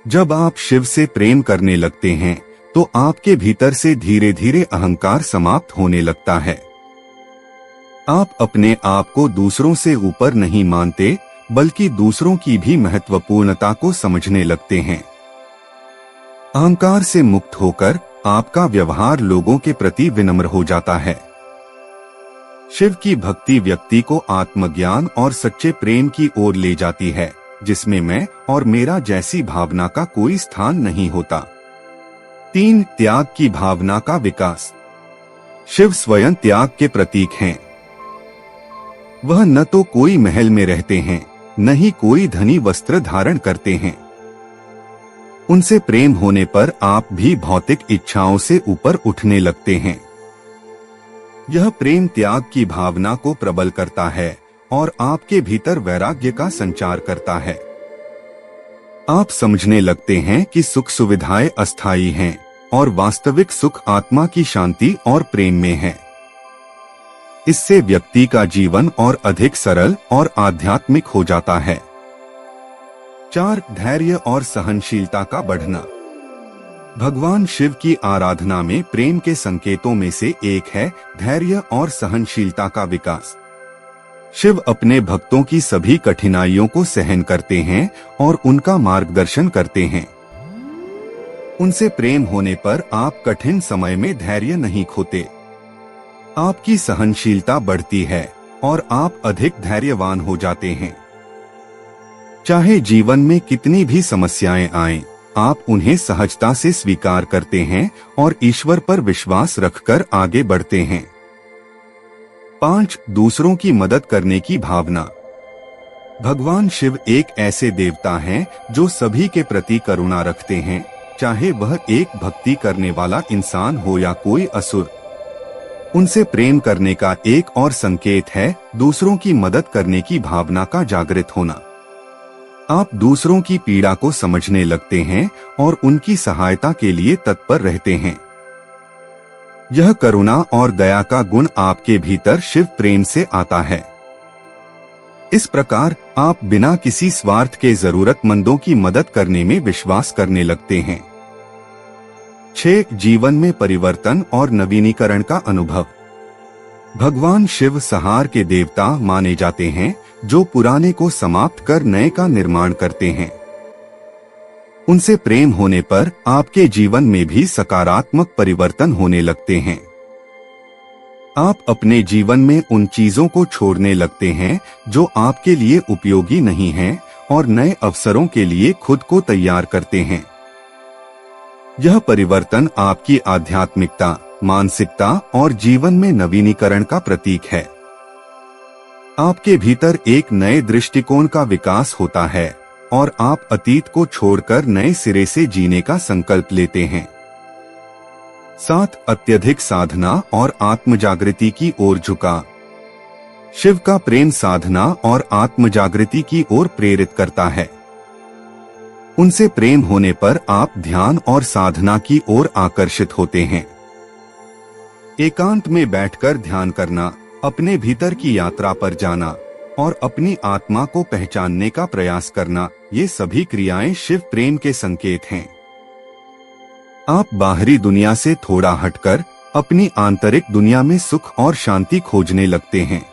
जब आप शिव से प्रेम करने लगते हैं तो आपके भीतर से धीरे धीरे अहंकार समाप्त होने लगता है। आप अपने आप को दूसरों से ऊपर नहीं मानते, बल्कि दूसरों की भी महत्वपूर्णता को समझने लगते हैं। अहंकार से मुक्त होकर आपका व्यवहार लोगों के प्रति विनम्र हो जाता है। शिव की भक्ति व्यक्ति को आत्मज्ञान और सच्चे प्रेम की ओर ले जाती है, जिसमें मैं और मेरा जैसी भावना का कोई स्थान नहीं होता। 3. त्याग की भावना का विकास। शिव स्वयं त्याग के प्रतीक हैं। वह न तो कोई महल में रहते हैं, न ही कोई धनी वस्त्र धारण करते हैं। उनसे प्रेम होने पर आप भी भौतिक इच्छाओं से ऊपर उठने लगते हैं। यह प्रेम त्याग की भावना को प्रबल करता है और आपके भीतर वैराग्य का संचार करता है। आप समझने लगते हैं कि सुख सुविधाएं अस्थायी हैं और वास्तविक सुख आत्मा की शांति और प्रेम में है। इससे व्यक्ति का जीवन और अधिक सरल और आध्यात्मिक हो जाता है। 4. धैर्य और सहनशीलता का बढ़ना। भगवान शिव की आराधना में प्रेम के संकेतों में से एक है धैर्य और सहनशीलता का विकास। शिव अपने भक्तों की सभी कठिनाइयों को सहन करते हैं और उनका मार्गदर्शन करते हैं। उनसे प्रेम होने पर आप कठिन समय में धैर्य नहीं खोते। आपकी सहनशीलता बढ़ती है और आप अधिक धैर्यवान हो जाते हैं। चाहे जीवन में कितनी भी समस्याएं आएं, आप उन्हें सहजता से स्वीकार करते हैं और ईश्वर पर विश्वास रखकर आगे बढ़ते हैं। 5. दूसरों की मदद करने की भावना। भगवान शिव एक ऐसे देवता हैं जो सभी के प्रति करुणा रखते हैं, चाहे वह एक भक्ति करने वाला इंसान हो या कोई असुर। उनसे प्रेम करने का एक और संकेत है दूसरों की मदद करने की भावना का जागृत होना। आप दूसरों की पीड़ा को समझने लगते हैं और उनकी सहायता के लिए तत्पर रहते हैं। यह करुणा और दया का गुण आपके भीतर शिव प्रेम से आता है। इस प्रकार आप बिना किसी स्वार्थ के जरूरतमंदों की मदद करने में विश्वास करने लगते हैं। 6. जीवन में परिवर्तन और नवीनीकरण का अनुभव। भगवान शिव संहार के देवता माने जाते हैं, जो पुराने को समाप्त कर नए का निर्माण करते हैं। उनसे प्रेम होने पर आपके जीवन में भी सकारात्मक परिवर्तन होने लगते हैं। आप अपने जीवन में उन चीजों को छोड़ने लगते हैं जो आपके लिए उपयोगी नहीं हैं और नए अवसरों के लिए खुद को तैयार करते हैं। यह परिवर्तन आपकी आध्यात्मिकता, मानसिकता और जीवन में नवीनीकरण का प्रतीक है। आपके भीतर एक नए दृष्टिकोण का विकास होता है और आप अतीत को छोड़कर नए सिरे से जीने का संकल्प लेते हैं। 7. अत्यधिक साधना और आत्मजागृति की ओर झुका। शिव का प्रेम साधना और आत्मजागृति की ओर प्रेरित करता है। उनसे प्रेम होने पर आप ध्यान और साधना की ओर आकर्षित होते हैं। एकांत में बैठकर ध्यान करना, अपने भीतर की यात्रा पर जाना और अपनी आत्मा को पहचानने का प्रयास करना, ये सभी क्रियाएं शिव प्रेम के संकेत हैं। आप बाहरी दुनिया से थोड़ा हटकर अपनी आंतरिक दुनिया में सुख और शांति खोजने लगते हैं।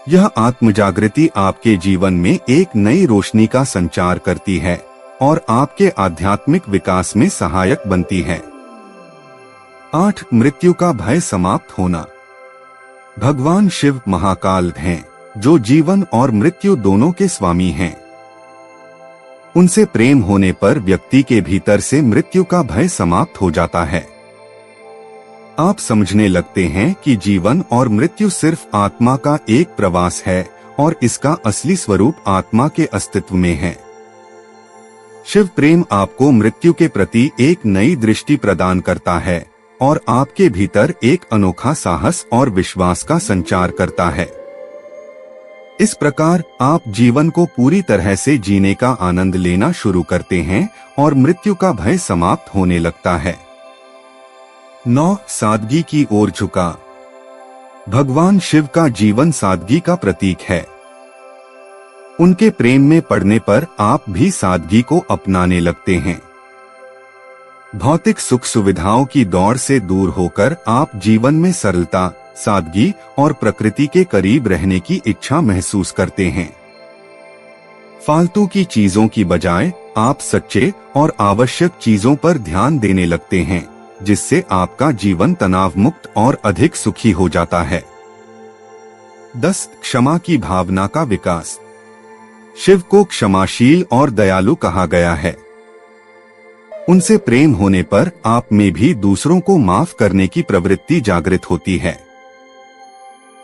यह आत्मजागृति आपके जीवन में एक नई रोशनी का संचार करती है और आपके आध्यात्मिक विकास में सहायक बनती है। 8. मृत्यु का भय समाप्त होना। भगवान शिव महाकाल हैं, जो जीवन और मृत्यु दोनों के स्वामी हैं। उनसे प्रेम होने पर व्यक्ति के भीतर से मृत्यु का भय समाप्त हो जाता है। आप समझने लगते हैं कि जीवन और मृत्यु सिर्फ आत्मा का एक प्रवास है और इसका असली स्वरूप आत्मा के अस्तित्व में है। शिव प्रेम आपको मृत्यु के प्रति एक नई दृष्टि प्रदान करता है और आपके भीतर एक अनोखा साहस और विश्वास का संचार करता है। इस प्रकार आप जीवन को पूरी तरह से जीने का आनंद लेना शुरू करते हैं और मृत्यु का भय समाप्त होने लगता है। 9. सादगी की ओर झुका। भगवान शिव का जीवन सादगी का प्रतीक है। उनके प्रेम में पड़ने पर आप भी सादगी को अपनाने लगते हैं। भौतिक सुख सुविधाओं की दौड़ से दूर होकर आप जीवन में सरलता, सादगी और प्रकृति के करीब रहने की इच्छा महसूस करते हैं। फालतू की चीजों की बजाय आप सच्चे और आवश्यक चीजों पर ध्यान देने लगते हैं, जिससे आपका जीवन तनाव मुक्त और अधिक सुखी हो जाता है। 10. क्षमा की भावना का विकास। शिव को क्षमाशील और दयालु कहा गया है। उनसे प्रेम होने पर आप में भी दूसरों को माफ करने की प्रवृत्ति जागृत होती है।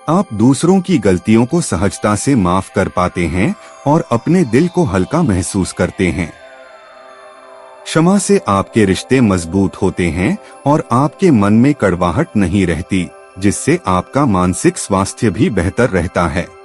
आप दूसरों की गलतियों को सहजता से माफ कर पाते हैं और अपने दिल को हल्का महसूस करते हैं। क्षमा से आपके रिश्ते मजबूत होते हैं और आपके मन में कड़वाहट नहीं रहती, जिससे आपका मानसिक स्वास्थ्य भी बेहतर रहता है।